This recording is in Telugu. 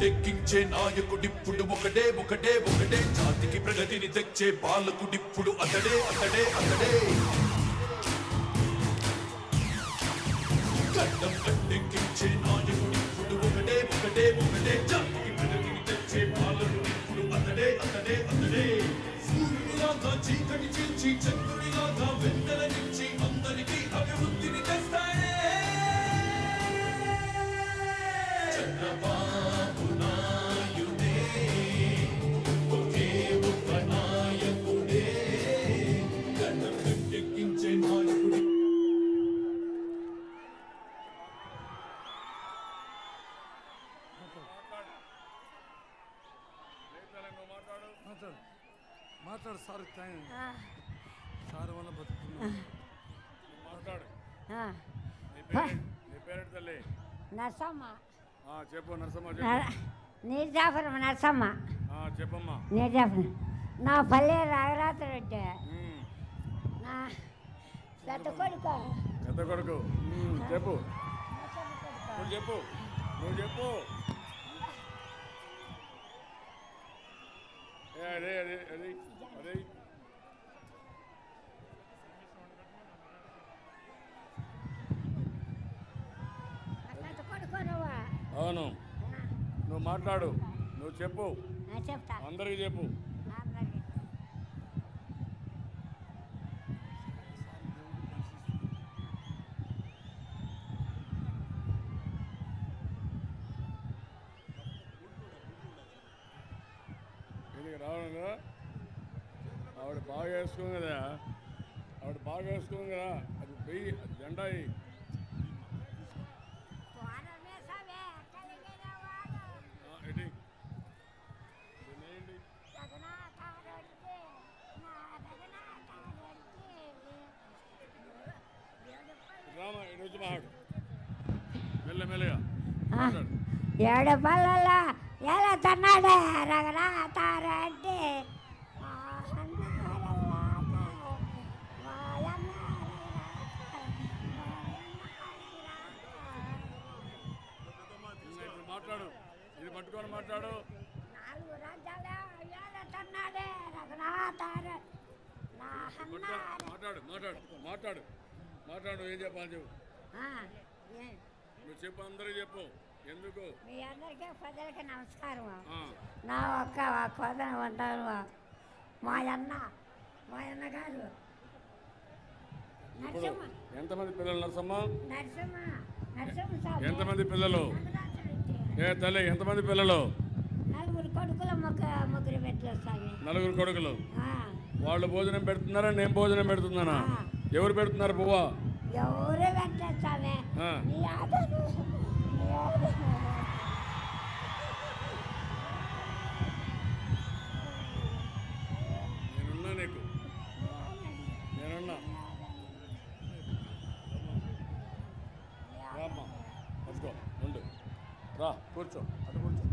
గట్టెక్కించే నాయకుడిప్పుడు ఒకడే ఒకడే ఒకడే జాతికి ప్రగతిని తెచ్చే పాలకుడిప్పుడు అతడే అతడే అతడే గడ్డం గట్టెక్కించే నాయకుడిప్పుడు ఒకడే ఒకడే ఒకడే జాతికి ప్రగతిని తెచ్చే పాలకుడిప్పుడు అతడే అతడే అతడే సూర్యుడిలాగా చీకటి చీల్చి చంద్రుడిలాగా వెన్నెలనిచ్చి అందరికీ అభివృద్ధిని తెస్తాడే చంద్రబాబు నాయుడే ఒకే ఒక్క నాయకుడే గడ్డం గట్టెక్కించే నాయకుడి మాట్లాడు సార్ సార్ వల్ల బతుకుతున్నా మాట్లాడు నీ పేరు తల్లి నర్సమ్మ చెప్పు నరసమ్మ నీర్జాపురం నర్సమ్మ చెప్పమ్మా నీర్జాపురం నా పల్లె రాగరాత్రి నా పెద్ద కొడుకు చెప్పు నువ్వు చెప్పు నువ్వు చెప్పు అదే అదే అదే అదే అవును నువ్వు మాట్లాడు నువ్వు చెప్పు అందరికి చెప్పు రావడం కదా ఆవిడ బాగా వేసుకోం కదా ఆవిడ బాగా వేసుకోం కదా అది వెయ్యి జెండా మెల్లమెల్లగా ఏడు పళ్ళల్లో ఎలా తన్నాడే రఘునాథారెడ్డి మాట్లాడు ఇది పట్టుకొని మాట్లాడు 4 రాజ్యాలు ఎలా తన్నాడే రఘునాథారెడ్డి మాట్లాడు మాట్లాడు మాట్లాడు మాట్లాడు ఏం చెప్పాలి చెప్పు నువ్వు చెప్పు అందరూ చెప్పు ఎందుకు మీ అందరికీ ప్రజలకి నమస్కారం నా ఒక్క కోదన ఉంటారు మా అన్న గారు ఎంతమంది పిల్లలు నరసమ్మ నరసమ్మ ఎంతమంది పిల్లలు ఏ తల్లి ఎంతమంది పిల్లలు 4 కొడుకులు ముగ్గురు పెట్టారు స్వామి 4 కొడుకులు వాళ్ళు భోజనం పెడుతున్నారా నేను భోజనం పెడుతున్నానా ఎవరు పెడుతున్నారు పువ్వా ఎవరు పెట్టారు స్వామి నేనున్నా నీకు నేనున్నా రామ్మా వచ్చుకో ఉండు రా కూర్చో అటు కూర్చో